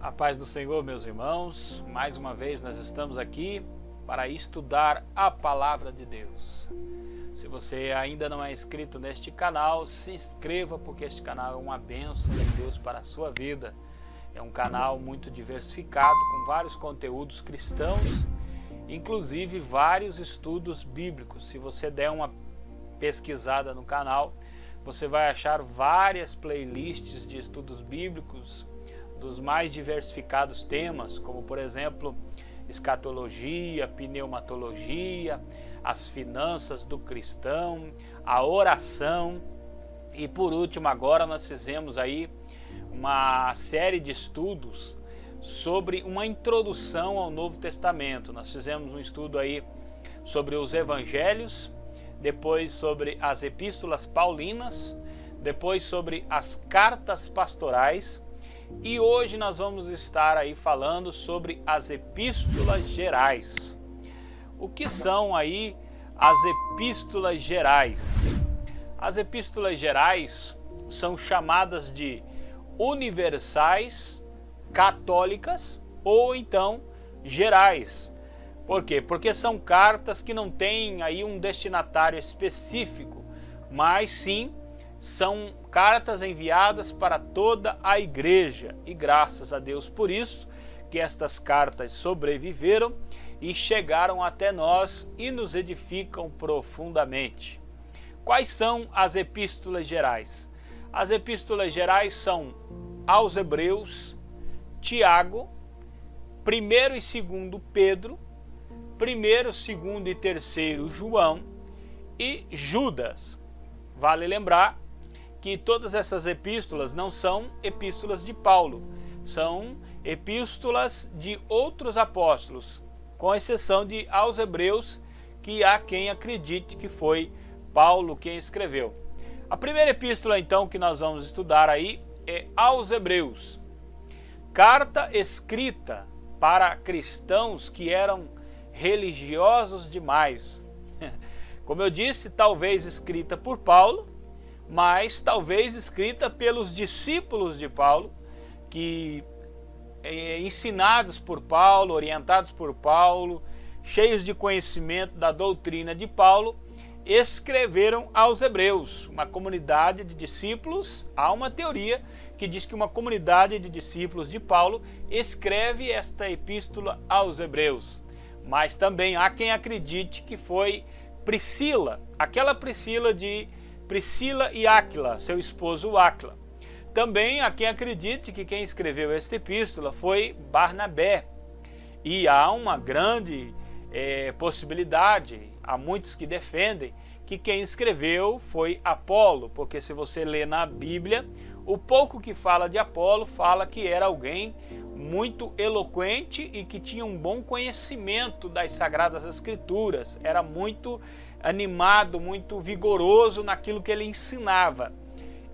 A paz do Senhor, meus irmãos, mais uma vez nós estamos aqui para estudar a Palavra de Deus. Se você ainda não é inscrito neste canal, se inscreva, porque este canal é uma bênção de Deus para a sua vida. É um canal muito diversificado, com vários conteúdos cristãos, inclusive vários estudos bíblicos. Se você der uma pesquisada no canal, você vai achar várias playlists de estudos bíblicos dos mais diversificados temas, como por exemplo, escatologia, pneumatologia, as finanças do cristão, a oração e por último agora nós fizemos aí uma série de estudos sobre uma introdução ao Novo Testamento. Nós fizemos um estudo aí sobre os evangelhos, depois sobre as epístolas paulinas, depois sobre as cartas pastorais, e hoje nós vamos estar aí falando sobre as epístolas gerais. O que são aí as epístolas gerais? As epístolas gerais são chamadas de universais, católicas ou então gerais. Por quê? Porque são cartas que não têm aí um destinatário específico, mas sim são cartas enviadas para toda a igreja, e graças a Deus por isso que estas cartas sobreviveram e chegaram até nós e nos edificam profundamente. Quais são as epístolas gerais? As epístolas gerais são aos Hebreus, Tiago, 1º e 2º Pedro, 1º, 2º e 3º João e Judas. Vale lembrar que todas essas epístolas não são epístolas de Paulo, são epístolas de outros apóstolos, com exceção de aos Hebreus, que há quem acredite que foi Paulo quem escreveu. A primeira epístola então que nós vamos estudar aí é aos Hebreus, carta escrita para cristãos que eram religiosos demais. Como eu disse, talvez escrita por Paulo, mas talvez escrita pelos discípulos de Paulo, que ensinados por Paulo, orientados por Paulo, cheios de conhecimento da doutrina de Paulo, escreveram aos Hebreus, uma comunidade de discípulos. Há uma teoria que diz que uma comunidade de discípulos de Paulo escreve esta epístola aos Hebreus, mas também há quem acredite que foi Priscila, aquela Priscila de Priscila e Áquila, seu esposo Áquila. Também há quem acredite que quem escreveu esta epístola foi Barnabé. E há uma grande possibilidade, há muitos que defendem que quem escreveu foi Apolo, porque se você lê na Bíblia, o pouco que fala de Apolo fala que era alguém muito eloquente e que tinha um bom conhecimento das Sagradas Escrituras, era muito animado, muito vigoroso naquilo que ele ensinava.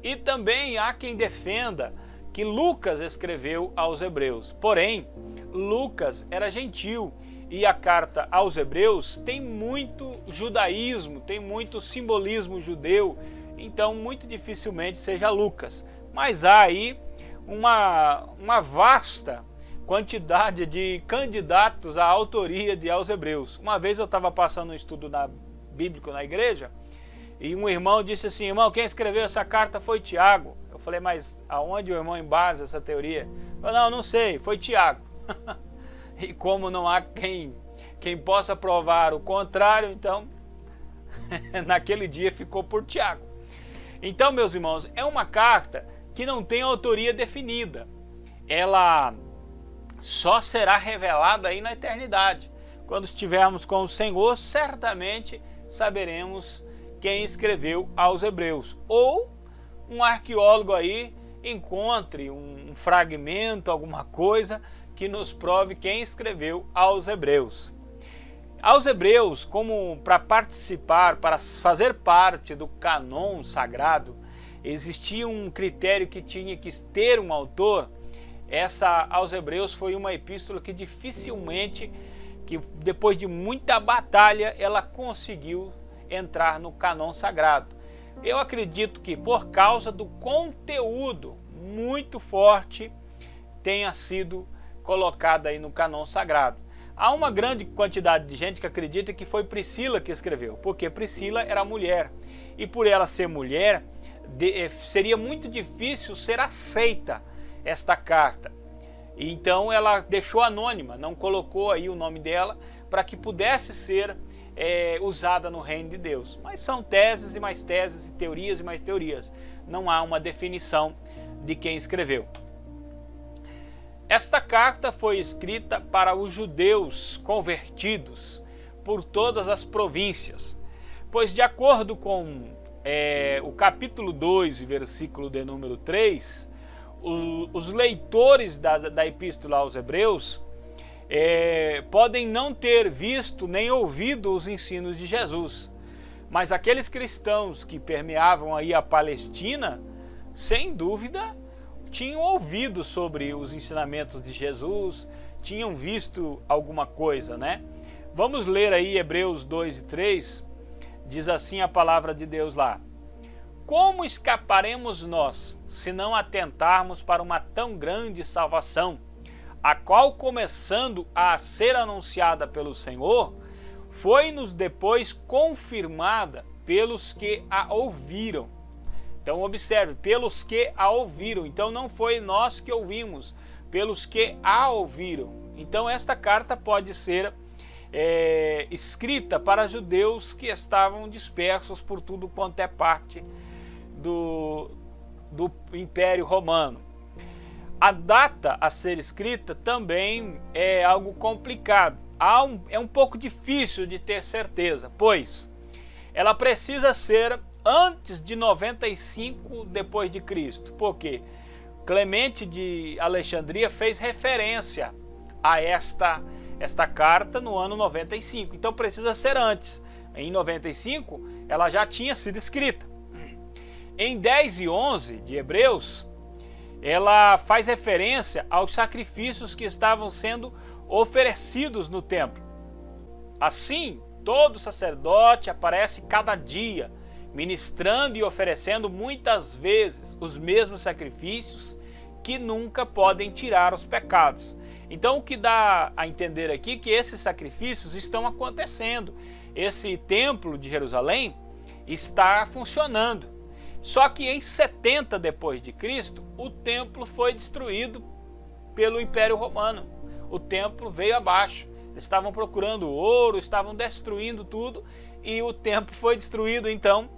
E também há quem defenda que Lucas escreveu aos Hebreus, porém Lucas era gentil e a carta aos Hebreus tem muito judaísmo, tem muito simbolismo judeu, então muito dificilmente seja Lucas. Mas há aí uma vasta quantidade de candidatos à autoria de aos Hebreus. Uma vez eu estava passando um estudo bíblico na igreja e um irmão disse assim: irmão, quem escreveu essa carta foi Tiago. Eu falei, mas aonde o irmão embasa essa teoria? Ele falou, não sei, foi Tiago. E como não há quem possa provar o contrário, então naquele dia ficou por Tiago. Então, meus irmãos, é uma carta que não tem autoria definida. Ela só será revelada aí na eternidade. Quando estivermos com o Senhor, certamente saberemos quem escreveu aos Hebreus. Ou um arqueólogo aí encontre um fragmento, alguma coisa que nos prove quem escreveu aos Hebreus. Aos Hebreus, como para participar, para fazer parte do cânon sagrado, existia um critério que tinha que ter um autor. Essa aos Hebreus foi uma epístola que dificilmente, que depois de muita batalha, ela conseguiu entrar no cânon sagrado. Eu acredito que por causa do conteúdo muito forte tenha sido colocada aí no cânon sagrado. Há uma grande quantidade de gente que acredita que foi Priscila que escreveu, porque Priscila era mulher, e por ela ser mulher, seria muito difícil ser aceita esta carta. Então ela deixou anônima, não colocou aí o nome dela, para que pudesse ser usada no reino de Deus. Mas são teses e mais teses, teorias e mais teorias. Não há uma definição de quem escreveu. Esta carta foi escrita para os judeus convertidos por todas as províncias, pois de acordo com o capítulo 2, versículo de número 3, os leitores da Epístola aos Hebreus podem não ter visto nem ouvido os ensinos de Jesus, mas aqueles cristãos que permeavam aí a Palestina, sem dúvida, tinham ouvido sobre os ensinamentos de Jesus, tinham visto alguma coisa, né? Vamos ler aí Hebreus 2 e 3, diz assim a palavra de Deus lá: como escaparemos nós, se não atentarmos para uma tão grande salvação, a qual, começando a ser anunciada pelo Senhor, foi-nos depois confirmada pelos que a ouviram. Então observe, pelos que a ouviram. Então não foi nós que ouvimos, pelos que a ouviram. Então esta carta pode ser escrita para judeus que estavam dispersos por tudo quanto é parte do Império Romano. A data a ser escrita também é algo complicado. É um pouco difícil de ter certeza, pois ela precisa ser antes de 95 depois de Cristo. Porque Clemente de Alexandria fez referência a esta carta no ano 95. Então precisa ser antes. Em 95 ela já tinha sido escrita. Em 10 e 11 de Hebreus, ela faz referência aos sacrifícios que estavam sendo oferecidos no templo. Assim, todo sacerdote aparece cada dia, ministrando e oferecendo muitas vezes os mesmos sacrifícios que nunca podem tirar os pecados. Então, o que dá a entender aqui é que esses sacrifícios estão acontecendo. Esse templo de Jerusalém está funcionando. Só que em 70 depois de Cristo, o templo foi destruído pelo Império Romano. O templo veio abaixo. Eles estavam procurando ouro, estavam destruindo tudo e o templo foi destruído. Então,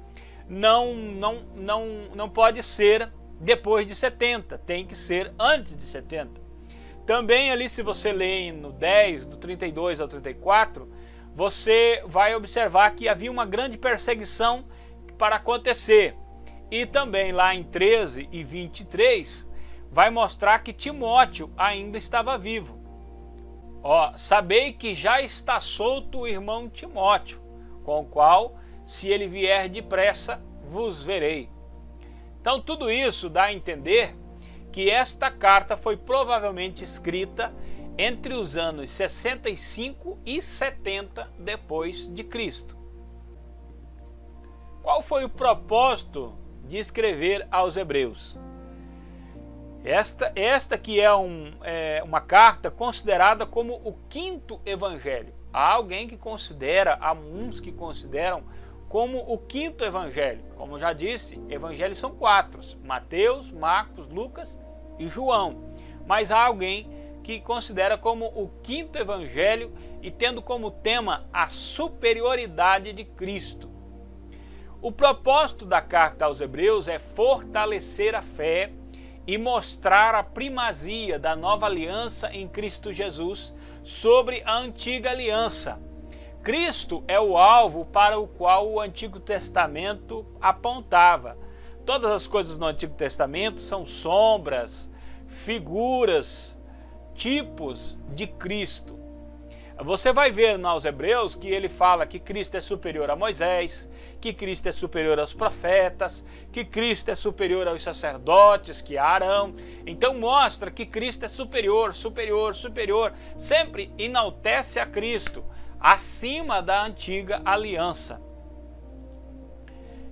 não pode ser depois de 70, tem que ser antes de 70. Também ali, se você ler no 10, do 32 ao 34, você vai observar que havia uma grande perseguição para acontecer. E também lá em 13 e 23, vai mostrar que Timóteo ainda estava vivo. Sabei que já está solto o irmão Timóteo, com o qual, se ele vier depressa, vos verei. Então tudo isso dá a entender que esta carta foi provavelmente escrita entre os anos 65 e 70 depois de Cristo. Qual foi o propósito de escrever aos Hebreus? Esta que é uma carta considerada como o quinto evangelho. Há uns que consideram como o quinto evangelho. Como já disse, evangelhos são 4: Mateus, Marcos, Lucas e João. Mas há alguém que considera como o quinto evangelho e tendo como tema a superioridade de Cristo. O propósito da carta aos Hebreus é fortalecer a fé e mostrar a primazia da nova aliança em Cristo Jesus sobre a antiga aliança. Cristo é o alvo para o qual o Antigo Testamento apontava. Todas as coisas no Antigo Testamento são sombras, figuras, tipos de Cristo. Você vai ver nos Hebreus que ele fala que Cristo é superior a Moisés, que Cristo é superior aos profetas, que Cristo é superior aos sacerdotes, que é Arão. Então mostra que Cristo é superior, sempre enaltece a Cristo, acima da antiga aliança.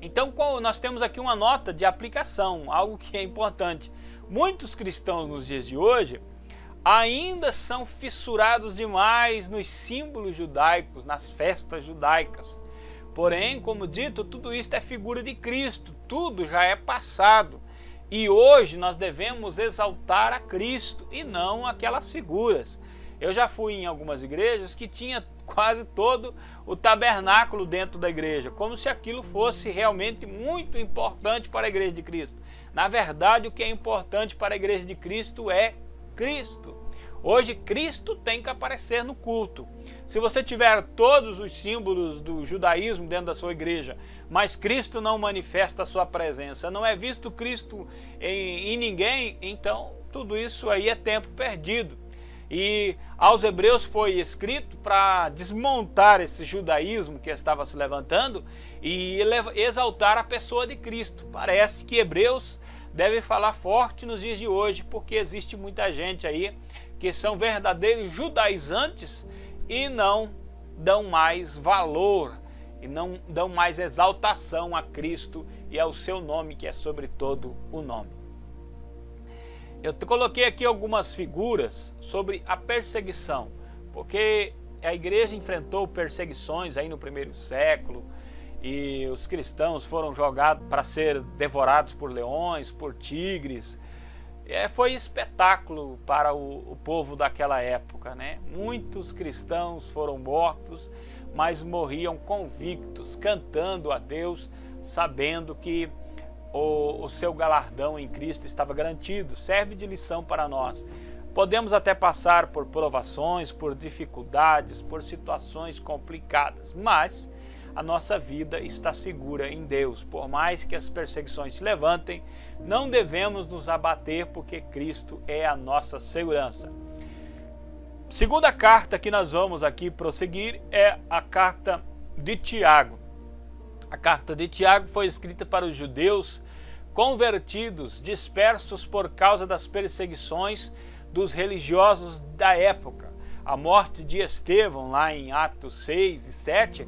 Então nós temos aqui uma nota de aplicação, algo que é importante. muitos cristãos nos dias de hoje ainda são fissurados demais nos símbolos judaicos, nas festas judaicas. Porém, como dito, tudo isso é figura de Cristo, tudo já é passado. E hoje nós devemos exaltar a Cristo e não aquelas figuras. Eu já fui em algumas igrejas que tinha quase todo o tabernáculo dentro da igreja, como se aquilo fosse realmente muito importante para a igreja de Cristo. Na verdade, o que é importante para a igreja de Cristo é Cristo. Hoje Cristo tem que aparecer no culto. Se você tiver todos os símbolos do judaísmo dentro da sua igreja, mas Cristo não manifesta a sua presença, não é visto Cristo em ninguém, então tudo isso aí é tempo perdido. E aos Hebreus foi escrito para desmontar esse judaísmo que estava se levantando e exaltar a pessoa de Cristo. Parece que Hebreus deve falar forte nos dias de hoje, porque existe muita gente aí que são verdadeiros judaizantes e não dão mais valor e não dão mais exaltação a Cristo e ao seu nome, que é sobre todo o nome. Eu coloquei aqui algumas figuras sobre a perseguição, porque a igreja enfrentou perseguições aí no primeiro século, e os cristãos foram jogados para ser devorados por leões, por tigres. Foi espetáculo para o povo daquela época, né? Muitos cristãos foram mortos, mas morriam convictos, cantando a Deus, sabendo que o seu galardão em Cristo estava garantido. Serve de lição para nós. Podemos até passar por provações, por dificuldades, por situações complicadas, mas a nossa vida está segura em Deus. Por mais que as perseguições se levantem, não devemos nos abater, porque Cristo é a nossa segurança. Segunda carta que nós vamos aqui prosseguir é a carta de Tiago. A carta de Tiago foi escrita para os judeus convertidos, dispersos por causa das perseguições dos religiosos da época. A morte de Estevão, lá em Atos 6 e 7,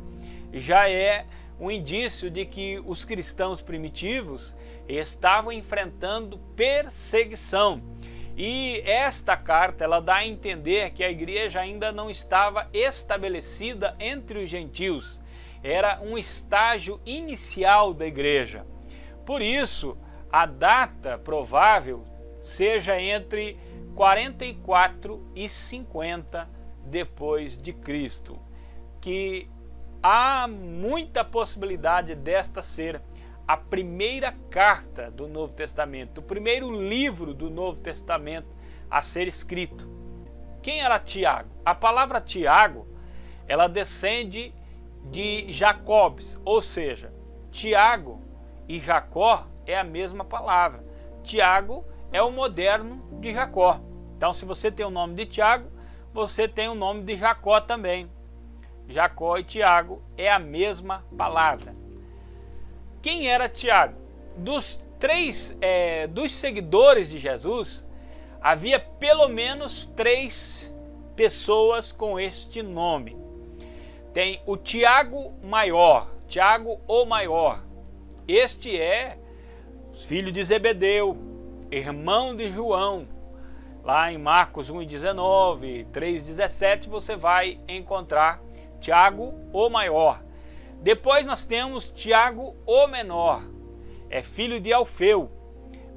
já é um indício de que os cristãos primitivos estavam enfrentando perseguição. E esta carta, ela dá a entender que a igreja ainda não estava estabelecida entre os gentios. Era um estágio inicial da igreja. Por isso, a data provável seja entre 44 e 50 depois de Cristo, que há muita possibilidade desta ser a primeira carta do Novo Testamento, o primeiro livro do Novo Testamento a ser escrito. Quem era Tiago? A palavra Tiago, ela descende de Jacobes, ou seja, Tiago e Jacó é a mesma palavra. Tiago é o moderno de Jacó. Então, se você tem o nome de Tiago, você tem o nome de Jacó também. Jacó e Tiago é a mesma palavra. Quem era Tiago? Dos seguidores de Jesus, havia pelo menos 3 pessoas com este nome. Tem o Tiago Maior, Tiago o Maior. Este é filho de Zebedeu, irmão de João. Lá em Marcos 1,19, 3,17, você vai encontrar Tiago o Maior. Depois nós temos Tiago o Menor, é filho de Alfeu.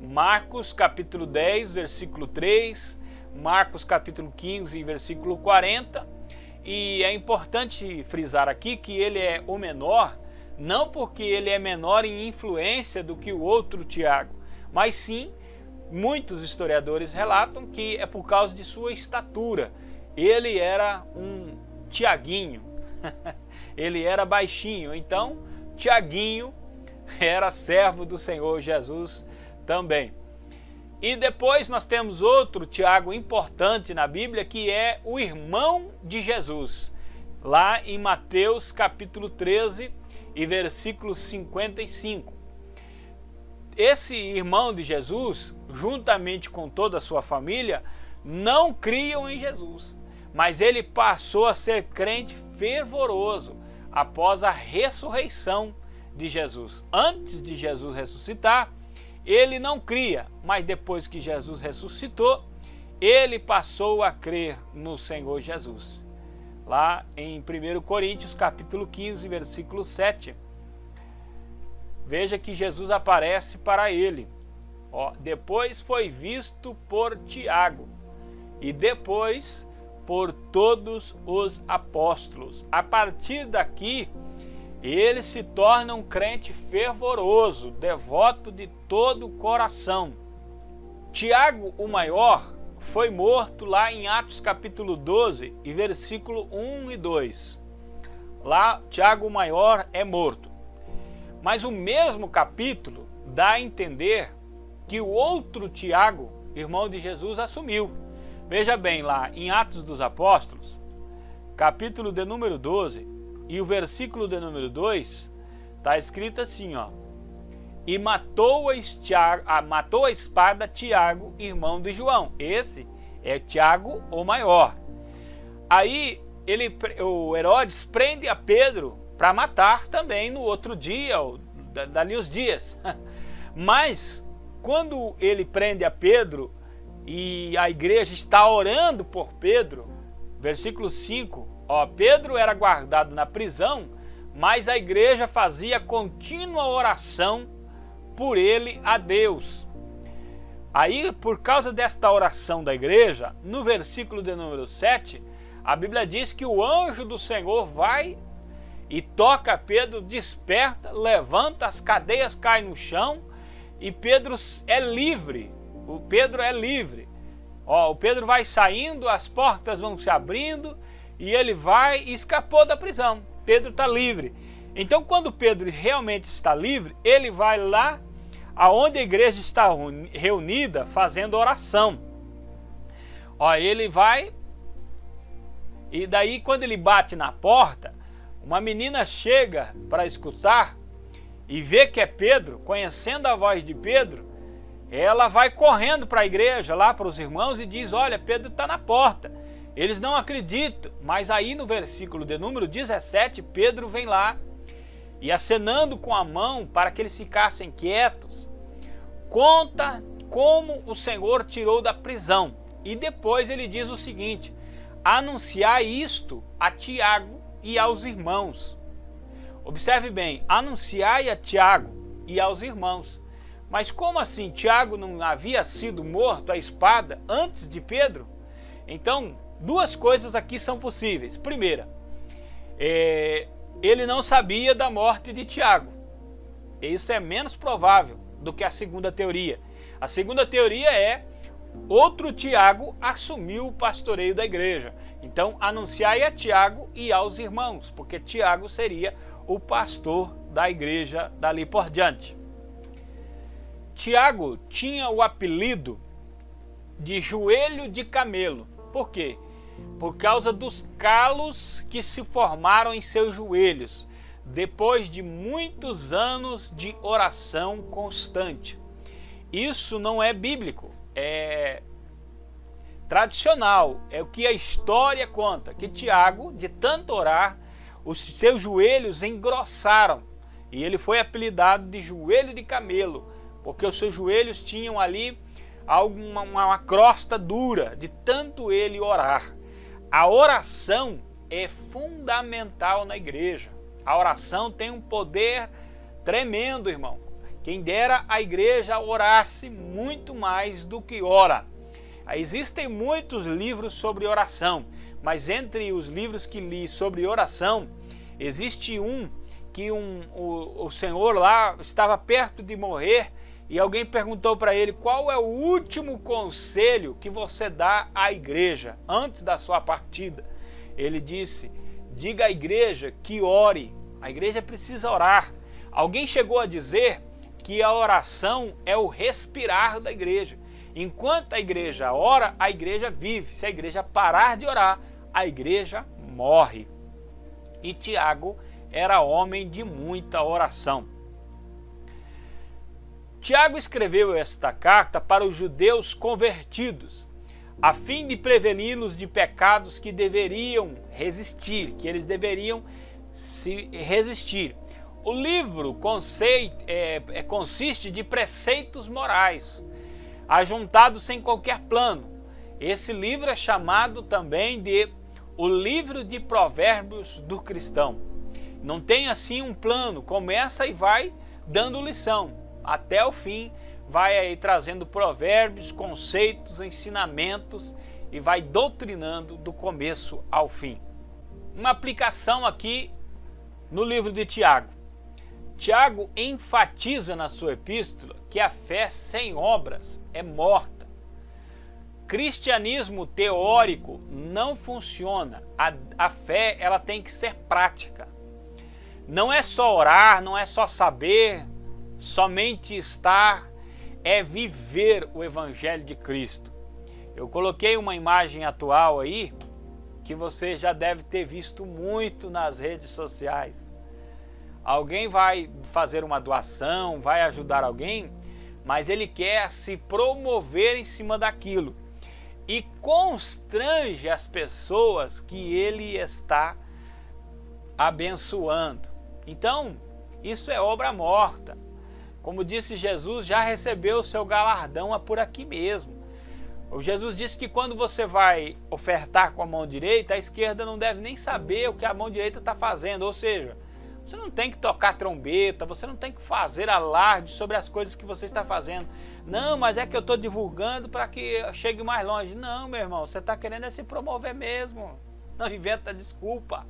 Marcos capítulo 10, versículo 3, Marcos capítulo 15, versículo 40. E é importante frisar aqui que ele é o menor, não porque ele é menor em influência do que o outro Tiago, mas sim, muitos historiadores relatam que é por causa de sua estatura. Ele era um Tiaguinho, ele era baixinho, então Tiaguinho era servo do Senhor Jesus também. E depois nós temos outro Tiago importante na Bíblia, que é o irmão de Jesus, lá em Mateus capítulo 13 e versículo 55. Esse irmão de Jesus, juntamente com toda a sua família, não criam em Jesus, mas ele passou a ser crente fervoroso após a ressurreição de Jesus. Antes de Jesus ressuscitar, ele não cria, mas depois que Jesus ressuscitou, ele passou a crer no Senhor Jesus. Lá em 1 Coríntios capítulo 15, versículo 7, veja que Jesus aparece para ele. Depois foi visto por Tiago e depois por todos os apóstolos. A partir daqui, ele se torna um crente fervoroso, devoto de todo o coração. Tiago, o maior, foi morto lá em Atos capítulo 12 e versículo 1 e 2. Lá, Tiago, o maior, é morto. Mas o mesmo capítulo dá a entender que o outro Tiago, irmão de Jesus, assumiu. Veja bem, lá em Atos dos Apóstolos, capítulo de número 12, e o versículo de número 2, está escrito assim, e matou a espada Tiago, irmão de João. Esse é Tiago, o maior. Aí o Herodes prende a Pedro para matar também no outro dia, ou dali uns dias. Mas quando ele prende a Pedro e a igreja está orando por Pedro, versículo 5, Pedro era guardado na prisão, mas a igreja fazia contínua oração por ele a Deus. Aí, por causa desta oração da igreja, no versículo de número 7, a Bíblia diz que o anjo do Senhor vai e toca Pedro, desperta, levanta, as cadeias caem no chão e Pedro é livre. O Pedro é livre. O Pedro vai saindo, as portas vão se abrindo e ele vai e escapou da prisão. Pedro está livre. Então, quando Pedro realmente está livre, ele vai lá aonde a igreja está reunida fazendo oração. Ele vai e daí quando ele bate na porta, uma menina chega para escutar e vê que é Pedro, conhecendo a voz de Pedro, ela vai correndo para a igreja, lá para os irmãos e diz, olha, Pedro está na porta. Eles não acreditam, mas aí no versículo de número 17, Pedro vem lá e acenando com a mão para que eles ficassem quietos, conta como o Senhor tirou da prisão. E depois ele diz o seguinte, anunciar isto a Tiago e aos irmãos. Observe bem, anunciai a Tiago e aos irmãos. Mas como assim? Tiago não havia sido morto à espada antes de Pedro? Então, duas coisas aqui são possíveis. Primeira, ele não sabia da morte de Tiago. Isso é menos provável do que a segunda teoria. A segunda teoria é outro Tiago assumiu o pastoreio da igreja. Então, anunciai a Tiago e aos irmãos, porque Tiago seria o pastor da igreja dali por diante. Tiago tinha o apelido de joelho de camelo. Por quê? Por causa dos calos que se formaram em seus joelhos, depois de muitos anos de oração constante. Isso não é bíblico, é tradicional, é o que a história conta, que Tiago, de tanto orar, os seus joelhos engrossaram, e ele foi apelidado de joelho de camelo, porque os seus joelhos tinham ali uma crosta dura, de tanto ele orar. A oração é fundamental na igreja. A oração tem um poder tremendo, irmão. Quem dera a igreja orasse muito mais do que ora. Existem muitos livros sobre oração, mas entre os livros que li sobre oração, existe um que o senhor lá estava perto de morrer e alguém perguntou para ele qual é o último conselho que você dá à igreja antes da sua partida. Ele disse, diga à igreja que ore, a igreja precisa orar. Alguém chegou a dizer que a oração é o respirar da igreja. Enquanto a igreja ora, a igreja vive. Se a igreja parar de orar, a igreja morre. E Tiago era homem de muita oração. Tiago escreveu esta carta para os judeus convertidos, a fim de preveni-los de pecados que deveriam resistir, que eles deveriam se resistir. O livro consiste de preceitos morais, ajuntados sem qualquer plano. Esse livro é chamado também de o livro de provérbios do cristão. Não tem assim um plano, começa e vai dando lição. Até o fim vai aí trazendo provérbios, conceitos, ensinamentos e vai doutrinando do começo ao fim. Uma aplicação aqui no livro de Tiago. Tiago enfatiza na sua epístola que a fé sem obras é morta. Cristianismo teórico não funciona. A fé ela tem que ser prática. Não é só orar, não é só saber, somente estar, é viver o Evangelho de Cristo. Eu coloquei uma imagem atual aí, que você já deve ter visto muito nas redes sociais. Alguém vai fazer uma doação, vai ajudar alguém, mas ele quer se promover em cima daquilo. E constrange as pessoas que ele está abençoando. Então, isso é obra morta. Como disse Jesus, já recebeu o seu galardão por aqui mesmo. O Jesus disse que quando você vai ofertar com a mão direita, a esquerda não deve nem saber o que a mão direita está fazendo. Ou seja, você não tem que tocar trombeta, você não tem que fazer alarde sobre as coisas que você está fazendo. Não, mas é que eu estou divulgando para que chegue mais longe. Não, meu irmão, você está querendo se promover mesmo. Não inventa desculpa.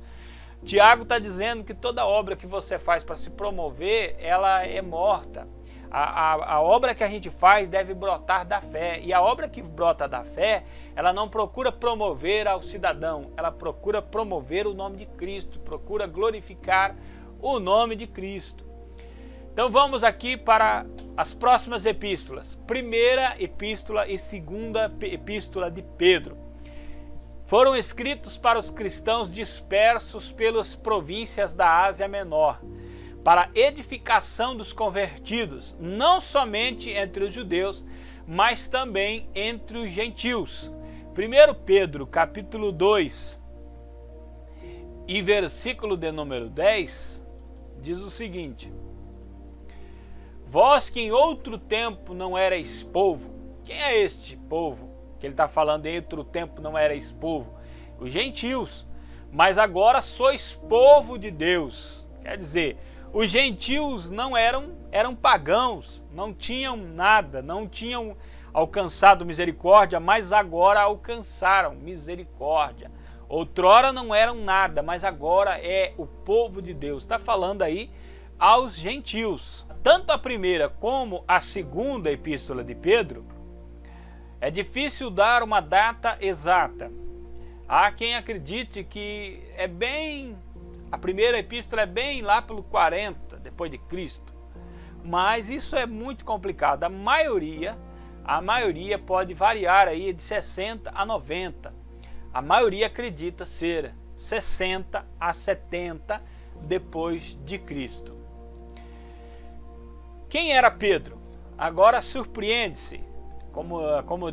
Tiago está dizendo que toda obra que você faz para se promover, ela é morta. A obra que a gente faz deve brotar da fé. E a obra que brota da fé, ela não procura promover ao cidadão, ela procura promover o nome de Cristo, procura glorificar o nome de Cristo. Então vamos aqui para as próximas epístolas. Primeira epístola e segunda epístola de Pedro. Foram escritos para os cristãos dispersos pelas províncias da Ásia Menor, para edificação dos convertidos, não somente entre os judeus, mas também entre os gentios. 1 Pedro, capítulo 2, e versículo de número 10, diz o seguinte: vós que em outro tempo não erais povo. Quem é este povo que ele está falando? Em outro tempo não erais povo? Os gentios. Mas agora sois povo de Deus. Quer dizer, os gentios não eram pagãos, não tinham nada, não tinham alcançado misericórdia, mas agora alcançaram misericórdia. Outrora não eram nada, mas agora é o povo de Deus. Está falando aí aos gentios. Tanto a primeira como a segunda epístola de Pedro, é difícil dar uma data exata. Há quem acredite que a primeira epístola é bem lá pelo 40 depois de Cristo. Mas isso é muito complicado. A maioria pode variar aí de 60 a 90. A maioria acredita ser 60 a 70 depois de Cristo. Quem era Pedro? Agora surpreende-se, como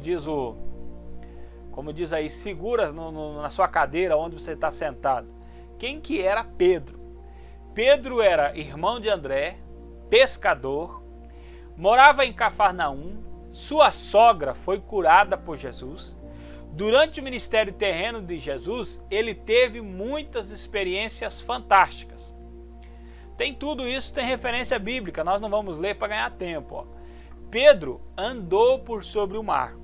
diz aí, segura na sua cadeira onde você está sentado. Quem que era Pedro? Pedro era irmão de André, pescador, morava em Cafarnaum, sua sogra foi curada por Jesus. Durante o ministério terreno de Jesus, ele teve muitas experiências fantásticas. Tem tudo isso, tem referência bíblica, nós não vamos ler para ganhar tempo. Ó. Pedro andou por sobre o mar.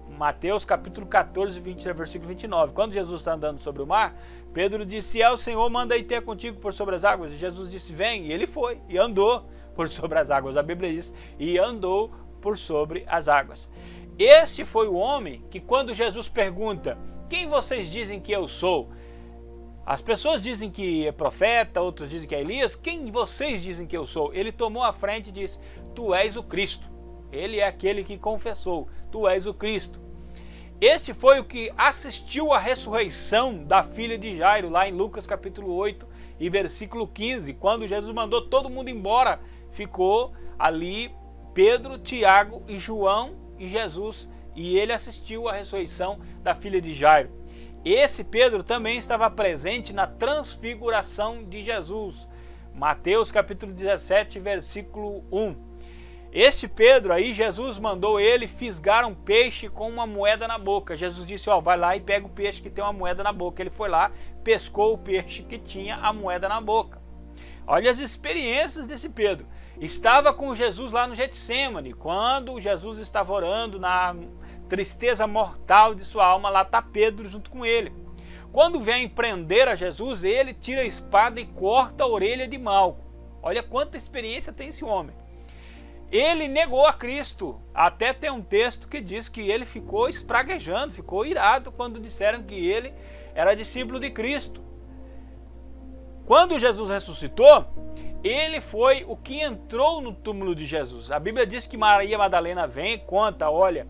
Mateus capítulo 14, versículo 29. Quando Jesus está andando sobre o mar, Pedro disse: é o Senhor, manda ir ter contigo por sobre as águas. E Jesus disse: vem. E ele foi e andou por sobre as águas. A Bíblia diz: e andou por sobre as águas. Esse foi o homem que, quando Jesus pergunta: quem vocês dizem que eu sou? As pessoas dizem que é profeta, outros dizem que é Elias. Quem vocês dizem que eu sou? Ele tomou a frente e disse: tu és o Cristo. Ele é aquele que confessou: tu és o Cristo. Este foi o que assistiu à ressurreição da filha de Jairo, lá em Lucas capítulo 8 e versículo 15. Quando Jesus mandou todo mundo embora, ficou ali Pedro, Tiago e João e Jesus, e ele assistiu à ressurreição da filha de Jairo. Esse Pedro também estava presente na transfiguração de Jesus. Mateus capítulo 17, versículo 1. Este Pedro aí, Jesus mandou ele fisgar um peixe com uma moeda na boca. Jesus disse, ó, vai lá e pega o peixe que tem uma moeda na boca. Ele foi lá, pescou o peixe que tinha a moeda na boca. Olha as experiências desse Pedro. Estava com Jesus lá no Getsêmani, quando Jesus estava orando na tristeza mortal de sua alma, lá está Pedro junto com ele. Quando vem prender a Jesus, ele tira a espada e corta a orelha de Malco. Olha quanta experiência tem esse homem. Ele negou a Cristo. Até tem um texto que diz que ele ficou espraguejando, ficou irado quando disseram que ele era discípulo de Cristo. Quando Jesus ressuscitou, ele foi o que entrou no túmulo de Jesus. A Bíblia diz que Maria Madalena vem e conta, olha,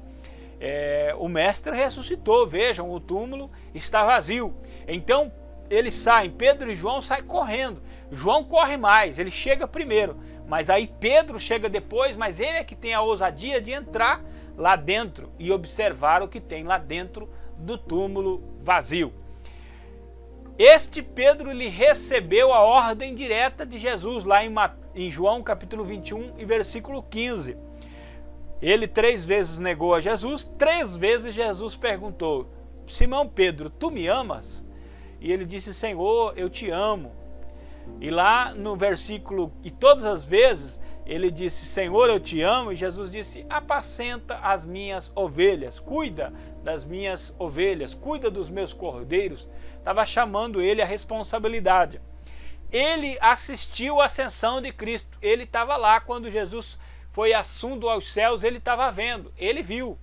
o mestre ressuscitou, vejam, o túmulo está vazio. Então eles saem, Pedro e João saem correndo. João corre mais, ele chega primeiro, mas aí Pedro chega depois, mas ele é que tem a ousadia de entrar lá dentro e observar o que tem lá dentro do túmulo vazio. Este Pedro lhe recebeu a ordem direta de Jesus, lá em João capítulo 21 e versículo 15. Ele 3 vezes negou a Jesus, 3 vezes Jesus perguntou, Simão Pedro, tu me amas? E ele disse, Senhor, eu te amo. E lá no versículo, e todas as vezes, ele disse, Senhor, eu te amo, e Jesus disse, apacenta as minhas ovelhas, cuida das minhas ovelhas, cuida dos meus cordeiros. Estava chamando ele à responsabilidade. Ele assistiu à ascensão de Cristo, ele estava lá quando Jesus foi assunto aos céus, ele estava vendo, ele viu.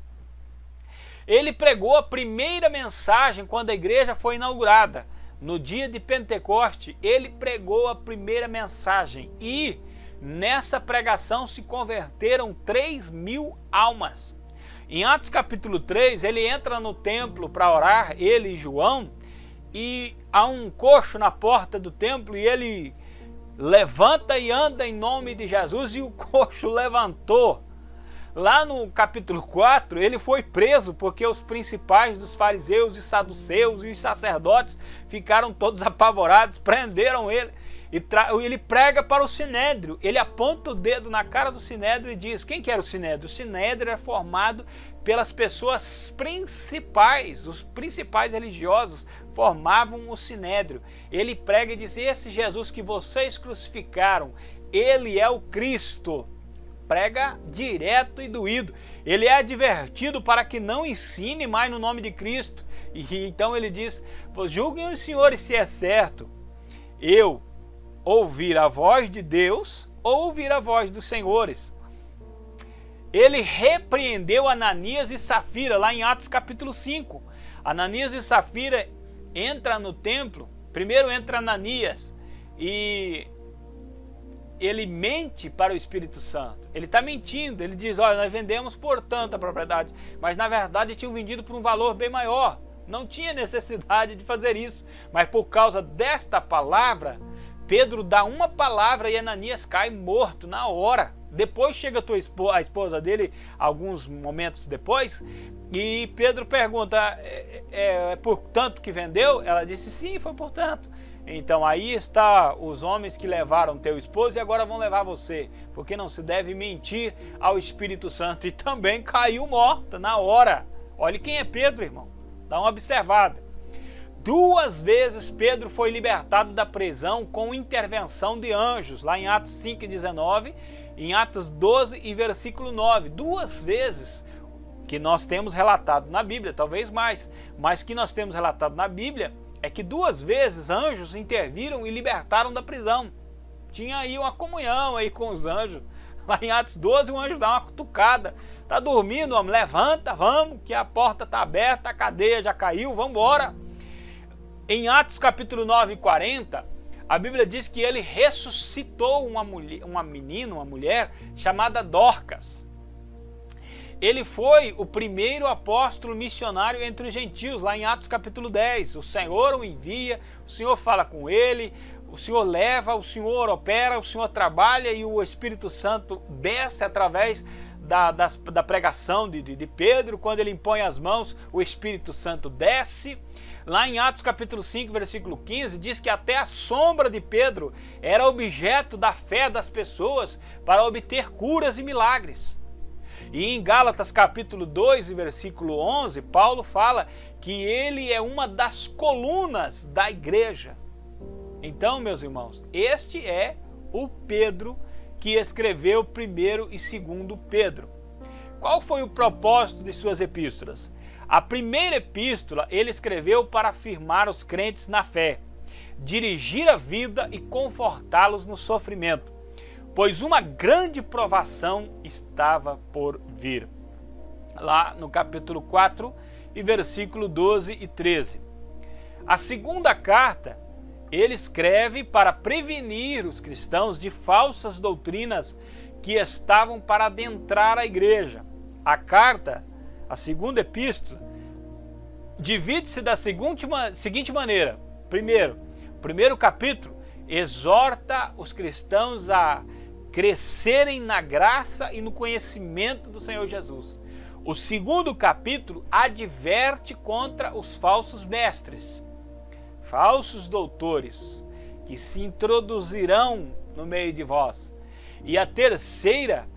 Ele pregou a primeira mensagem quando a igreja foi inaugurada. No dia de Pentecoste, ele pregou a primeira mensagem e nessa pregação se converteram 3.000 almas. Em Atos capítulo 3, ele entra no templo para orar, ele e João, e há um coxo na porta do templo e ele levanta e anda em nome de Jesus e o coxo levantou. Lá no capítulo 4, ele foi preso porque os principais dos fariseus e saduceus e os sacerdotes ficaram todos apavorados, prenderam ele. E ele prega para o Sinédrio, ele aponta o dedo na cara do Sinédrio e diz, quem que era o Sinédrio? O Sinédrio era formado pelas pessoas principais, os principais religiosos formavam o Sinédrio. Ele prega e diz, esse Jesus que vocês crucificaram, ele é o Cristo. Prega direto e doído. Ele é advertido para que não ensine mais no nome de Cristo. E então ele diz, julguem os senhores se é certo eu ouvir a voz de Deus ou ouvir a voz dos senhores. Ele repreendeu Ananias e Safira, lá em Atos capítulo 5. Ananias e Safira entram no templo, primeiro entra Ananias e ele mente para o Espírito Santo. Ele está mentindo, ele diz, olha, nós vendemos por tanta propriedade, mas na verdade tinham vendido por um valor bem maior. Não tinha necessidade de fazer isso, mas por causa desta palavra, Pedro dá uma palavra e Ananias cai morto na hora. Depois chega a esposa dele, alguns momentos depois, e Pedro pergunta, é por tanto que vendeu? Ela disse, sim, foi por tanto. Então aí está os homens que levaram teu esposo e agora vão levar você, porque não se deve mentir ao Espírito Santo. E também caiu morta na hora. Olha quem é Pedro, irmão. Dá uma observada. 2 vezes Pedro foi libertado da prisão com intervenção de anjos, lá em Atos 5:19, em Atos 12 e versículo 9. 2 vezes que nós temos relatado na Bíblia, talvez mais, mas que nós temos relatado na Bíblia é que 2 vezes anjos interviram e libertaram da prisão. Tinha aí uma comunhão aí com os anjos. Lá em Atos 12, o anjo dá uma cutucada. Tá dormindo, homem? Levanta, vamos, que a porta está aberta, a cadeia já caiu, vamos embora. Em Atos capítulo 9 e 40, a Bíblia diz que ele ressuscitou uma mulher chamada Dorcas. Ele foi o primeiro apóstolo missionário entre os gentios, lá em Atos capítulo 10. O Senhor o envia, o Senhor fala com ele, o Senhor leva, o Senhor opera, o Senhor trabalha e o Espírito Santo desce através da pregação de Pedro, quando ele impõe as mãos, o Espírito Santo desce. Lá em Atos capítulo 5, versículo 15, diz que até a sombra de Pedro era objeto da fé das pessoas para obter curas e milagres. E em Gálatas capítulo 2, versículo 11, Paulo fala que ele é uma das colunas da igreja. Então, meus irmãos, este é o Pedro que escreveu 1º e 2º Pedro. Qual foi o propósito de suas epístolas? A primeira epístola ele escreveu para afirmar os crentes na fé, dirigir a vida e confortá-los no sofrimento, pois uma grande provação estava por vir. Lá no capítulo 4 e versículo 12 e 13. A segunda carta ele escreve para prevenir os cristãos de falsas doutrinas que estavam para adentrar a igreja. A carta, a segunda epístola, divide-se da seguinte maneira. Primeiro capítulo exorta os cristãos a crescerem na graça e no conhecimento do Senhor Jesus. O segundo capítulo adverte contra os falsos mestres, falsos doutores, que se introduzirão no meio de vós. E a terceira,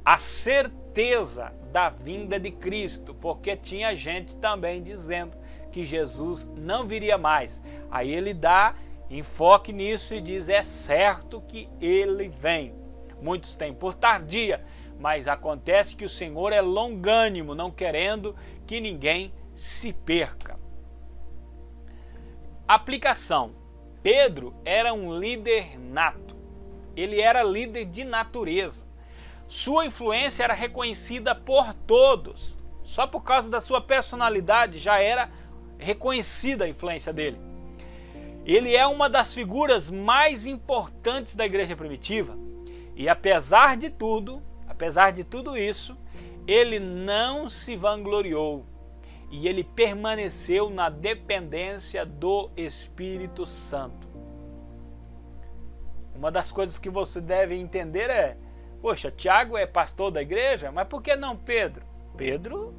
a certeza da vinda de Cristo, porque tinha gente também dizendo que Jesus não viria mais. Aí ele dá enfoque nisso e diz: é certo que ele vem. Muitos têm por tardia, mas acontece que o Senhor é longânimo, não querendo que ninguém se perca. Aplicação. Pedro era um líder nato. Ele era líder de natureza. Sua influência era reconhecida por todos. Só por causa da sua personalidade já era reconhecida a influência dele. Ele é uma das figuras mais importantes da igreja primitiva. E apesar de tudo isso, ele não se vangloriou. E ele permaneceu na dependência do Espírito Santo. Uma das coisas que você deve entender é: poxa, Tiago é pastor da igreja, mas por que não Pedro?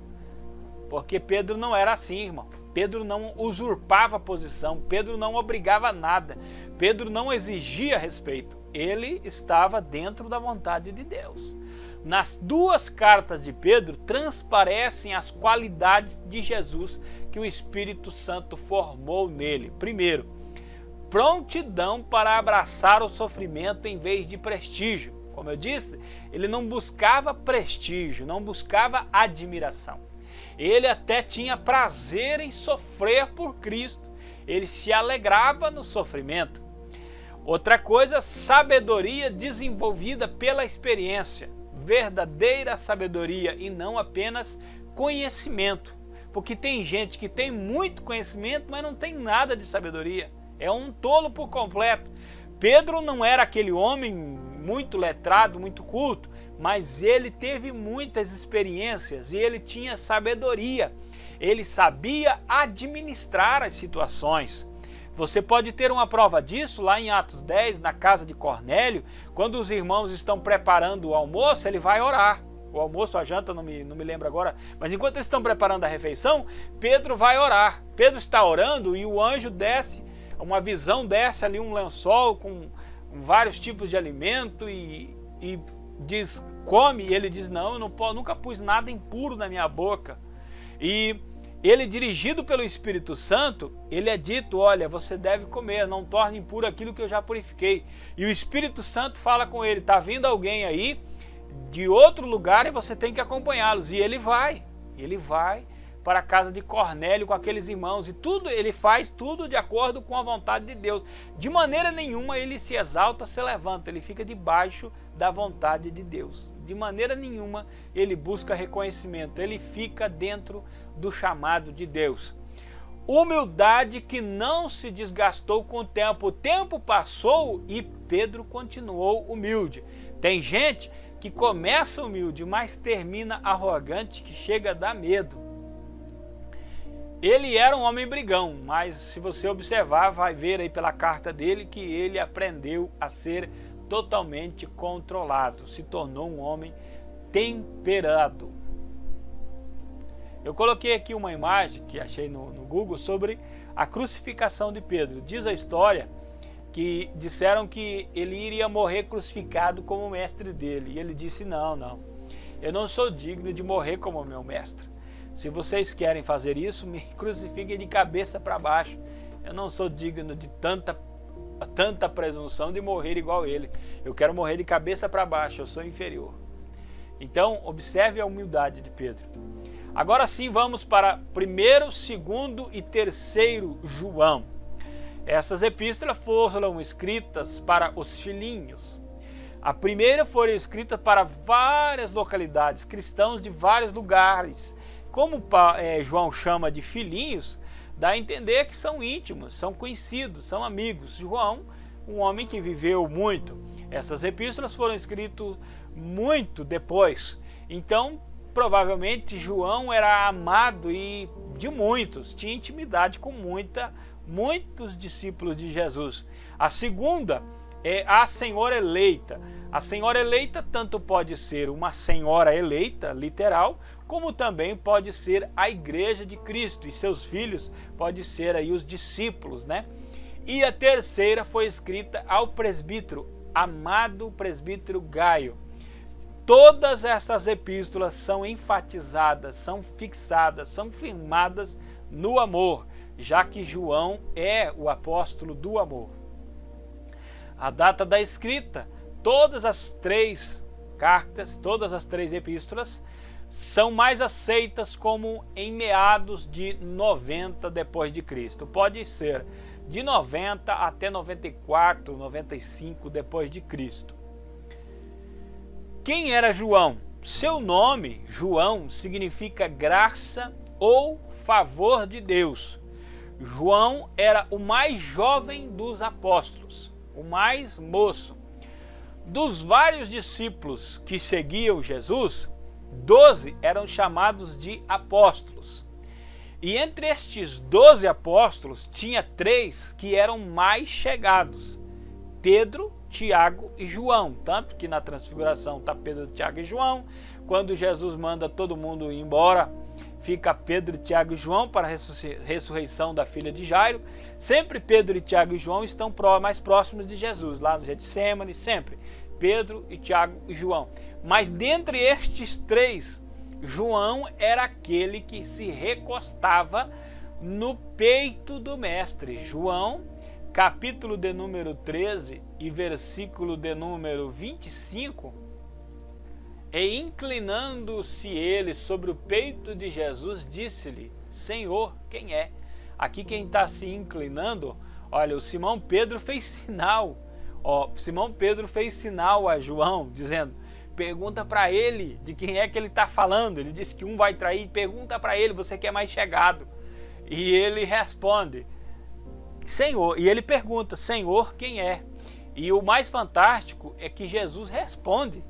Porque Pedro não era assim, irmão. Pedro não usurpava a posição, Pedro não obrigava nada, Pedro não exigia respeito. Ele estava dentro da vontade de Deus. Nas duas cartas de Pedro transparecem as qualidades de Jesus que o Espírito Santo formou nele. Primeiro, prontidão para abraçar o sofrimento em vez de prestígio. Como eu disse, ele não buscava prestígio, não buscava admiração. Ele até tinha prazer em sofrer por Cristo. Ele se alegrava no sofrimento. Outra coisa, sabedoria desenvolvida pela experiência. Verdadeira sabedoria e não apenas conhecimento. Porque tem gente que tem muito conhecimento, mas não tem nada de sabedoria. É um tolo por completo. Pedro não era aquele homem muito letrado, muito culto, mas ele teve muitas experiências e ele tinha sabedoria. Ele sabia administrar as situações. Você pode ter uma prova disso lá em Atos 10, na casa de Cornélio, quando os irmãos estão preparando o almoço, ele vai orar. O almoço, a janta, não me lembro agora, mas enquanto eles estão preparando a refeição, Pedro vai orar. Pedro está orando e o anjo desce, uma visão desce ali, um lençol com vários tipos de alimento e diz: come, e ele diz: não, eu nunca pus nada impuro na minha boca. E ele, dirigido pelo Espírito Santo, ele é dito: olha, você deve comer, não torne impuro aquilo que eu já purifiquei. E o Espírito Santo fala com ele: está vindo alguém aí de outro lugar e você tem que acompanhá-los. E ele vai para a casa de Cornélio com aqueles irmãos, e tudo ele faz tudo de acordo com a vontade de Deus. De maneira nenhuma ele se exalta, se levanta, ele fica debaixo da vontade de Deus. De maneira nenhuma ele busca reconhecimento, ele fica dentro do chamado de Deus. Humildade que não se desgastou com o tempo passou e Pedro continuou humilde. Tem gente que começa humilde, mas termina arrogante, que chega a dar medo. Ele era um homem brigão, mas se você observar, vai ver aí pela carta dele que ele aprendeu a ser totalmente controlado, se tornou um homem temperado. Eu coloquei aqui uma imagem que achei no Google sobre a crucificação de Pedro. Diz a história que disseram que ele iria morrer crucificado como o mestre dele. E ele disse, não, eu não sou digno de morrer como meu mestre. Se vocês querem fazer isso, me crucifiquem de cabeça para baixo. Eu não sou digno de tanta presunção de morrer igual ele. Eu quero morrer de cabeça para baixo, eu sou inferior. Então, observe a humildade de Pedro. Agora sim, vamos para 1º, 2º e 3º João. Essas epístolas foram escritas para os filhinhos. A primeira foi escrita para várias localidades, cristãos de vários lugares. Como João chama de filhinhos, dá a entender que são íntimos, são conhecidos, são amigos. João, um homem que viveu muito. Essas epístolas foram escritas muito depois. Então, provavelmente, João era amado e de muitos, tinha intimidade com muitos discípulos de Jesus. A segunda é a senhora eleita. A senhora eleita tanto pode ser uma senhora eleita, literal, como também pode ser a igreja de Cristo e seus filhos, pode ser aí os discípulos, né? E a terceira foi escrita ao presbítero, amado presbítero Gaio. Todas essas epístolas são enfatizadas, são fixadas, são firmadas no amor, já que João é o apóstolo do amor. A data da escrita, todas as 3 cartas, todas as 3 epístolas, são mais aceitas como em meados de 90 depois de Cristo. Pode ser de 90 até 94, 95 depois de Cristo. Quem era João? Seu nome, João, significa graça ou favor de Deus. João era o mais jovem dos apóstolos, o mais moço. Dos vários discípulos que seguiam Jesus, 12 eram chamados de apóstolos. E entre estes 12 apóstolos, tinha 3 que eram mais chegados: Pedro, Tiago e João. Tanto que na transfiguração está Pedro, Tiago e João. Quando Jesus manda todo mundo ir embora, fica Pedro, Tiago e João para a ressurreição da filha de Jairo. Sempre Pedro, Tiago e João estão mais próximos de Jesus, lá no Getsêmani, sempre Pedro, Tiago e João. Mas dentre estes 3, João era aquele que se recostava no peito do mestre. João, capítulo de número 13 e versículo de número 25, e inclinando-se ele sobre o peito de Jesus, disse-lhe: Senhor, quem é? Aqui quem está se inclinando, olha, o Simão Pedro fez sinal. Simão Pedro fez sinal a João, dizendo: pergunta para ele de quem é que ele está falando. Ele disse que um vai trair, pergunta para ele, você que é mais chegado. E ele responde: Senhor. E ele pergunta: Senhor, quem é? E o mais fantástico é que Jesus responde.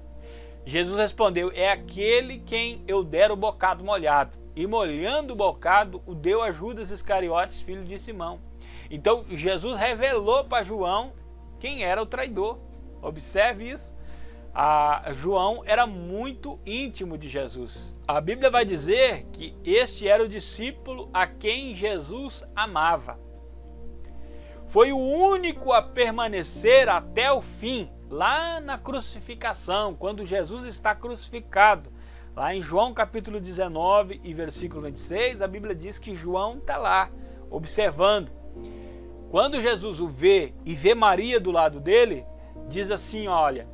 Jesus respondeu: é aquele quem eu der o bocado molhado. E molhando o bocado, o deu a Judas Iscariotes, filho de Simão. Então Jesus revelou para João quem era o traidor. Observe isso. João era muito íntimo de Jesus. A Bíblia vai dizer que este era o discípulo a quem Jesus amava. Foi o único a permanecer até o fim, lá na crucificação, quando Jesus está crucificado. Lá em João capítulo 19 e versículo 26, a Bíblia diz que João está lá, observando. Quando Jesus o vê e vê Maria do lado dele, diz assim: olha,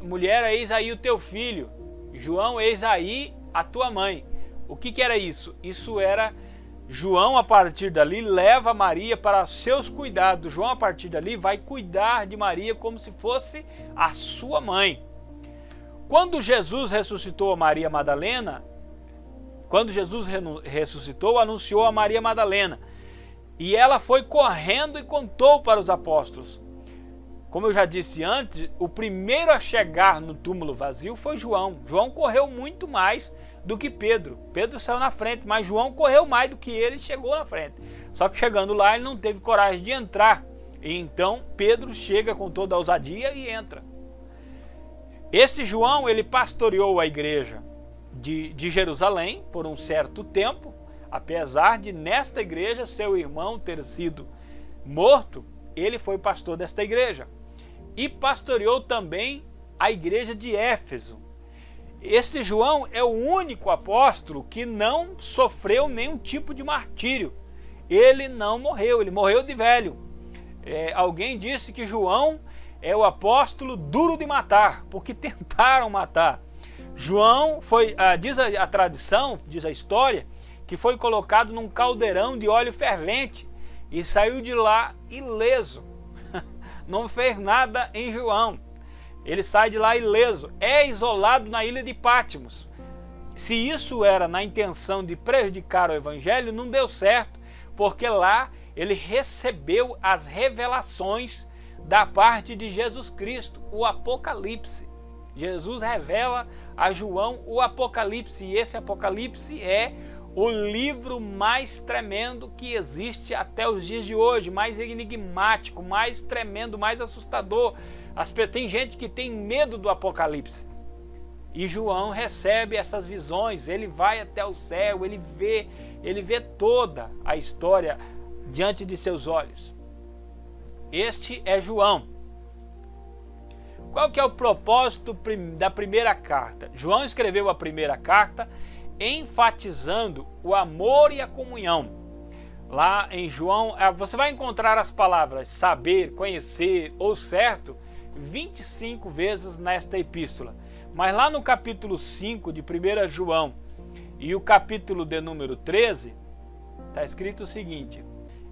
mulher, eis aí o teu filho. João, eis aí a tua mãe. O que era isso? Isso era João, a partir dali, leva Maria para seus cuidados. João, a partir dali, vai cuidar de Maria como se fosse a sua mãe. Quando Jesus ressuscitou a Maria Madalena, anunciou a Maria Madalena. E ela foi correndo e contou para os apóstolos. Como eu já disse antes, o primeiro a chegar no túmulo vazio foi João. João correu muito mais do que Pedro. Pedro saiu na frente, mas João correu mais do que ele e chegou na frente. Só que chegando lá, ele não teve coragem de entrar. E então Pedro chega com toda a ousadia e entra. Esse João, ele pastoreou a igreja de Jerusalém por um certo tempo, apesar de nesta igreja seu irmão ter sido morto, ele foi pastor desta igreja. E pastoreou também a igreja de Éfeso. Esse João é o único apóstolo que não sofreu nenhum tipo de martírio. Ele não morreu, ele morreu de velho. Alguém disse que João é o apóstolo duro de matar, porque tentaram matar. João foi, diz a tradição, diz a história, que foi colocado num caldeirão de óleo fervente e saiu de lá ileso. Não fez nada em João. Ele sai de lá ileso. É isolado na ilha de Patmos. Se isso era na intenção de prejudicar o evangelho, não deu certo, porque lá ele recebeu as revelações da parte de Jesus Cristo, o Apocalipse. Jesus revela a João o Apocalipse, e esse Apocalipse é o livro mais tremendo que existe até os dias de hoje, mais enigmático, mais tremendo, mais assustador. Tem gente que tem medo do Apocalipse. E João recebe essas visões, ele vai até o céu, ele vê toda a história diante de seus olhos. Este é João. Qual que é o propósito da primeira carta? João escreveu a primeira carta enfatizando o amor e a comunhão. Lá em João, você vai encontrar as palavras saber, conhecer ou certo 25 vezes nesta epístola. Mas lá no capítulo 5 de 1 João e o capítulo de número 13, está escrito o seguinte: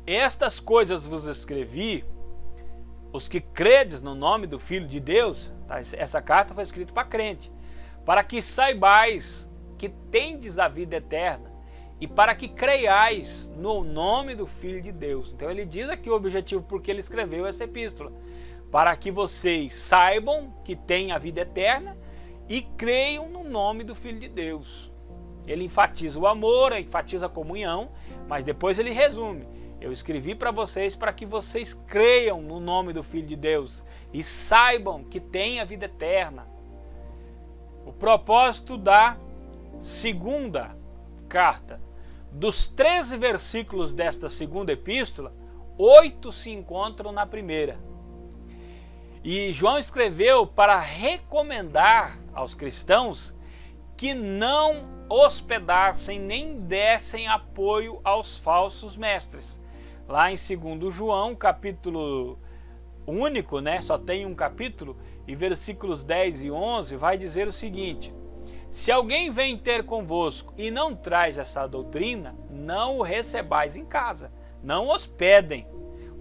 estas coisas vos escrevi, os que credes no nome do Filho de Deus. Tá? Essa carta foi escrita para crente, para que saibais que tendes a vida eterna e para que creiais no nome do Filho de Deus. Então ele diz aqui o objetivo porque ele escreveu essa epístola: para que vocês saibam que têm a vida eterna e creiam no nome do Filho de Deus. Ele enfatiza o amor, enfatiza a comunhão, mas depois ele resume: eu escrevi para vocês para que vocês creiam no nome do Filho de Deus e saibam que têm a vida eterna. O propósito da segunda carta: dos 13 versículos desta segunda epístola, 8 se encontram na primeira. E João escreveu para recomendar aos cristãos que não hospedassem nem dessem apoio aos falsos mestres. Lá em 2 João, capítulo único, só tem um capítulo, e versículos 10 e 11 vai dizer o seguinte: se alguém vem ter convosco e não traz essa doutrina, não o recebais em casa, não hospedem,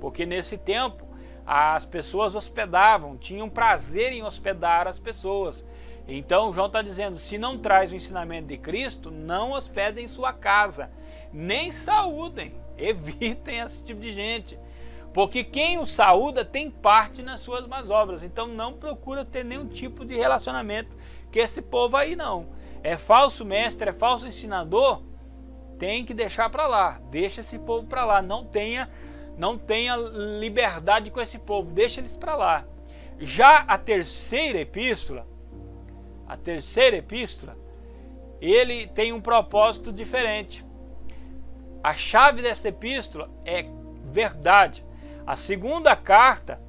porque nesse tempo as pessoas hospedavam, tinham prazer em hospedar as pessoas. Então João está dizendo: se não traz o ensinamento de Cristo, não hospedem em sua casa, nem saúdem, evitem esse tipo de gente, porque quem o saúda tem parte nas suas más obras. Então não procura ter nenhum tipo de relacionamento com esse povo aí não. É falso mestre, é falso ensinador, tem que deixar para lá, deixa esse povo para lá, não tenha liberdade com esse povo, deixa eles para lá. Já a terceira epístola, ele tem um propósito diferente. A chave dessa epístola é verdade. A segunda carta,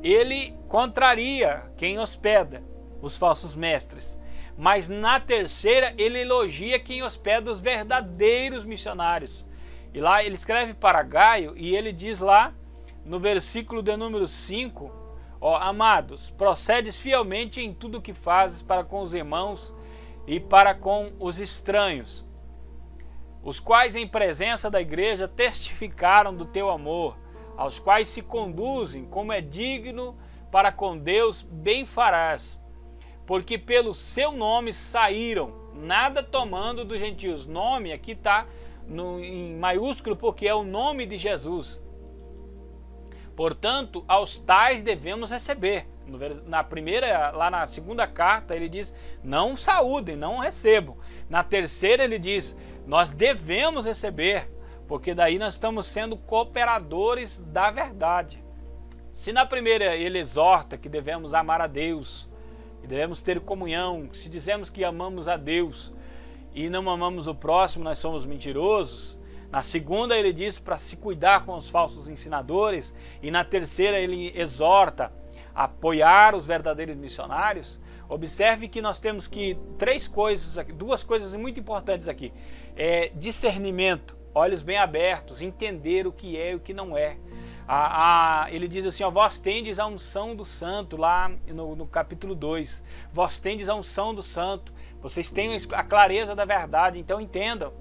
ele contraria quem hospeda os falsos mestres, mas na terceira ele elogia quem hospeda os verdadeiros missionários. E lá ele escreve para Gaio e ele diz lá no versículo de número 5: amados, procedes fielmente em tudo o que fazes para com os irmãos e para com os estranhos, os quais em presença da igreja testificaram do teu amor, aos quais se conduzem como é digno para com Deus, bem farás, porque pelo seu nome saíram, nada tomando dos gentios. Nome aqui está em maiúsculo porque é o nome de Jesus. Portanto, aos tais devemos receber. Na primeira, lá na segunda carta, ele diz: não saúdem, não recebam. Na terceira, ele diz: nós devemos receber, porque daí nós estamos sendo cooperadores da verdade. Se na primeira ele exorta que devemos amar a Deus, e devemos ter comunhão. Se dizemos que amamos a Deus e não amamos o próximo, nós somos mentirosos. Na segunda ele diz para se cuidar com os falsos ensinadores, e na terceira ele exorta a apoiar os verdadeiros missionários. Observe que nós temos que duas coisas muito importantes aqui. Discernimento, olhos bem abertos, entender o que é e o que não é. Ele diz assim, vós tendes a unção do santo, lá no capítulo 2. Vós tendes a unção do santo, vocês têm a clareza da verdade, então entendam.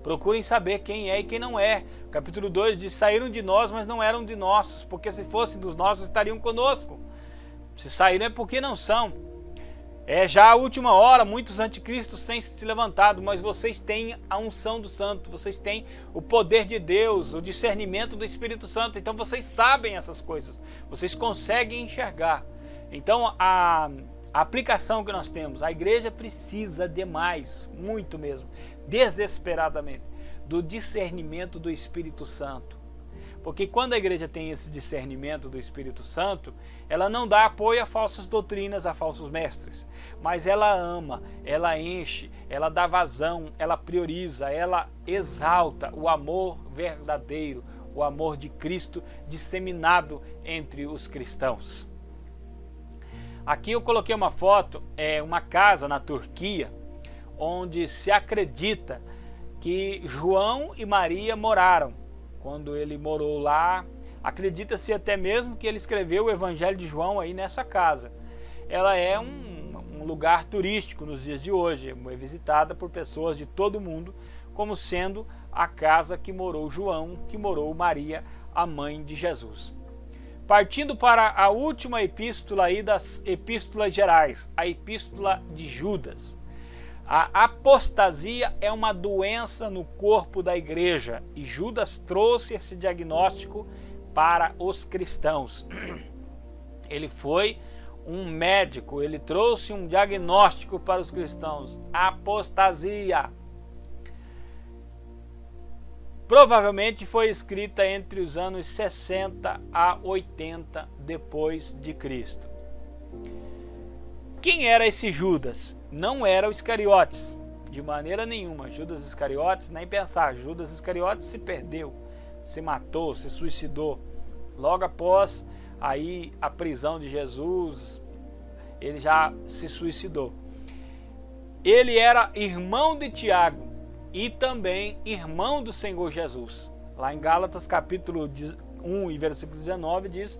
Procurem saber quem é e quem não é. O capítulo 2 diz, saíram de nós, mas não eram de nossos, porque se fossem dos nossos, estariam conosco. Se saíram é porque não são. Já a última hora, muitos anticristos têm se levantado, mas vocês têm a unção do santo, vocês têm o poder de Deus, o discernimento do Espírito Santo, então vocês sabem essas coisas, vocês conseguem enxergar. Então a aplicação que nós temos, a igreja precisa demais, muito mesmo, desesperadamente, do discernimento do Espírito Santo. Porque quando a igreja tem esse discernimento do Espírito Santo, ela não dá apoio a falsas doutrinas, a falsos mestres, mas ela ama, ela enche, ela dá vazão, ela prioriza, ela exalta o amor verdadeiro, o amor de Cristo disseminado entre os cristãos. Aqui eu coloquei uma foto, uma casa na Turquia, onde se acredita que João e Maria moraram. Quando ele morou lá, acredita-se até mesmo que ele escreveu o Evangelho de João aí nessa casa. Ela é um lugar turístico nos dias de hoje, é visitada por pessoas de todo o mundo, como sendo a casa que morou João, que morou Maria, a mãe de Jesus. Partindo para a última epístola aí das epístolas gerais, a epístola de Judas. A apostasia é uma doença no corpo da igreja e Judas trouxe esse diagnóstico para os cristãos. Ele foi um médico, ele trouxe um diagnóstico para os cristãos: apostasia. Provavelmente foi escrita entre os anos 60 a 80 depois de Cristo. Quem era esse Judas? Não era o Iscariotes, de maneira nenhuma. Judas Iscariotes, nem pensar. Judas Iscariotes se perdeu, se matou, se suicidou. Logo após aí a prisão de Jesus, ele já se suicidou. Ele era irmão de Tiago e também irmão do Senhor Jesus. Lá em Gálatas capítulo 1 e versículo 19 diz,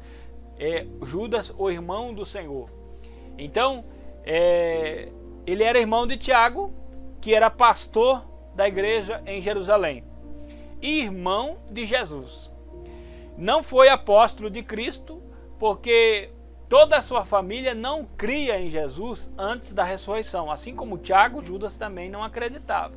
Judas, o irmão do Senhor. Então, ele era irmão de Tiago, que era pastor da igreja em Jerusalém, e irmão de Jesus. Não foi apóstolo de Cristo, porque toda a sua família não cria em Jesus antes da ressurreição. Assim como Tiago, Judas também não acreditava.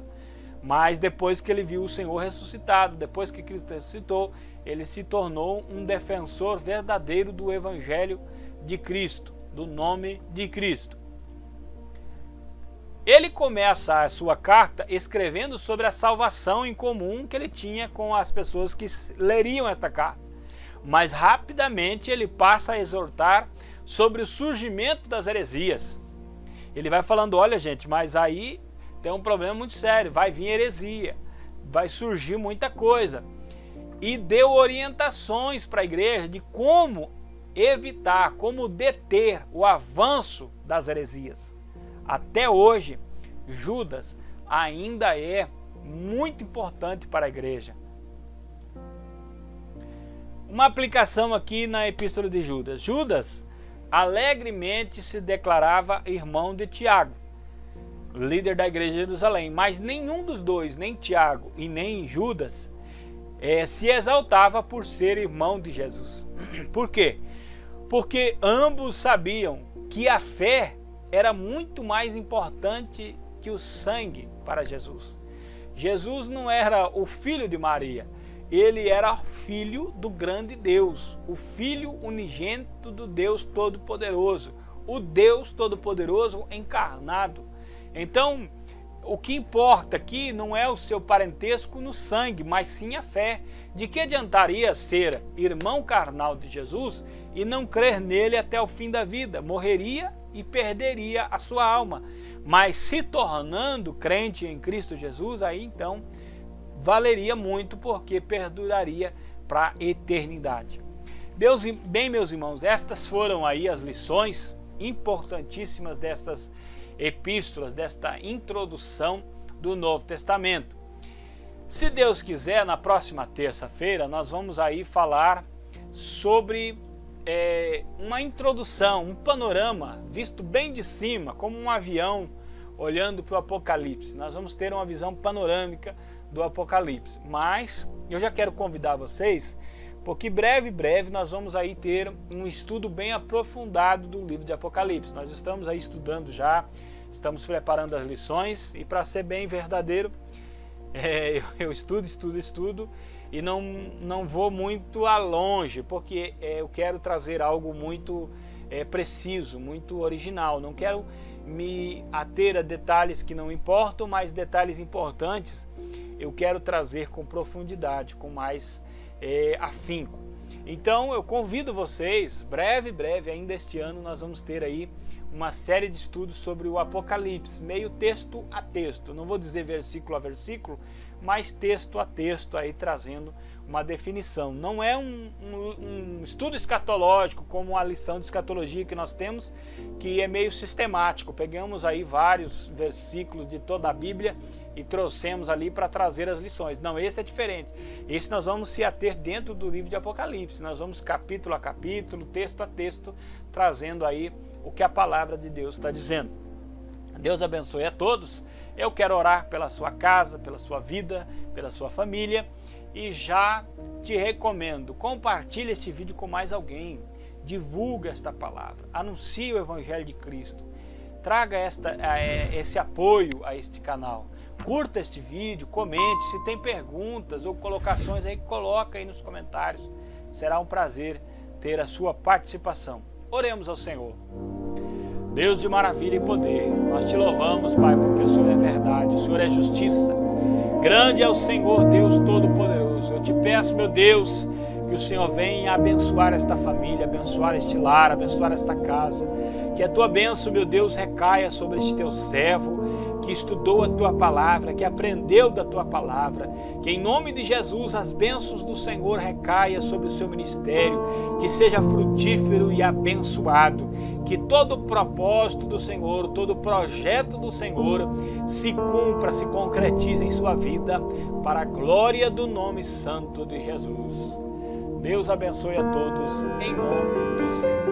Mas depois que ele viu o Senhor ressuscitado, depois que Cristo ressuscitou, ele se tornou um defensor verdadeiro do Evangelho de Cristo, do nome de Cristo. Ele começa a sua carta escrevendo sobre a salvação em comum que ele tinha com as pessoas que leriam esta carta. Mas rapidamente ele passa a exortar sobre o surgimento das heresias. Ele vai falando, olha gente, mas aí tem um problema muito sério, vai vir heresia, vai surgir muita coisa. E deu orientações para a igreja de como evitar, como deter o avanço das heresias. Até hoje, Judas ainda é muito importante para a igreja. Uma aplicação aqui na epístola de Judas. Judas alegremente se declarava irmão de Tiago, líder da igreja de Jerusalém, mas nenhum dos dois, nem Tiago e nem Judas, se exaltava por ser irmão de Jesus. Por quê? Porque ambos sabiam que a fé era muito mais importante que o sangue para Jesus. Jesus não era o filho de Maria, ele era filho do grande Deus, o filho unigênito do Deus Todo-Poderoso, o Deus Todo-Poderoso encarnado. Então, o que importa aqui não é o seu parentesco no sangue, mas sim a fé. De que adiantaria ser irmão carnal de Jesus e não crer nele até o fim da vida? Morreria e perderia a sua alma. Mas se tornando crente em Cristo Jesus, aí então valeria muito, porque perduraria para a eternidade. Bem, meus irmãos, estas foram aí as lições importantíssimas destas epístolas, desta introdução do Novo Testamento. Se Deus quiser, na próxima terça-feira nós vamos aí falar sobre uma introdução, um panorama visto bem de cima, como um avião olhando para o Apocalipse. Nós vamos ter uma visão panorâmica do Apocalipse, mas eu já quero convidar vocês, porque breve nós vamos aí ter um estudo bem aprofundado do livro de Apocalipse. Nós estamos aí estudando já, estamos preparando as lições, e para ser bem verdadeiro, eu estudo e não vou muito a longe, porque eu quero trazer algo muito preciso, muito original. Não quero me ater a detalhes que não importam, mas detalhes importantes eu quero trazer com profundidade, com mais afinco. Então eu convido vocês, breve, ainda este ano, nós vamos ter aí uma série de estudos sobre o Apocalipse, meio texto a texto. Não vou dizer versículo a versículo, mas texto a texto, aí trazendo uma definição. Não é um estudo escatológico, como a lição de escatologia que nós temos, que é meio sistemático. Pegamos aí vários versículos de toda a Bíblia e trouxemos ali para trazer as lições. Não, esse é diferente. Esse nós vamos se ater dentro do livro de Apocalipse. Nós vamos capítulo a capítulo, texto a texto, trazendo aí o que a palavra de Deus está dizendo. Deus abençoe a todos. Eu quero orar pela sua casa, pela sua vida, pela sua família, e já te recomendo, compartilhe este vídeo com mais alguém, divulga esta palavra, anuncie o Evangelho de Cristo, traga esse apoio a este canal, curta este vídeo, comente, se tem perguntas ou colocações aí, coloca aí nos comentários, será um prazer ter a sua participação. Oremos ao Senhor. Deus de maravilha e poder, nós te louvamos, Pai, porque o Senhor é verdade, o Senhor é justiça. Grande é o Senhor Deus Todo-Poderoso. Eu te peço, meu Deus, que o Senhor venha abençoar esta família, abençoar este lar, abençoar esta casa. Que a tua bênção, meu Deus, recaia sobre este teu servo, que estudou a tua palavra, que aprendeu da tua palavra, que em nome de Jesus as bênçãos do Senhor recaia sobre o seu ministério, que seja frutífero e abençoado, que todo o propósito do Senhor, todo o projeto do Senhor se cumpra, se concretize em sua vida, para a glória do nome santo de Jesus. Deus abençoe a todos, em nome do Senhor.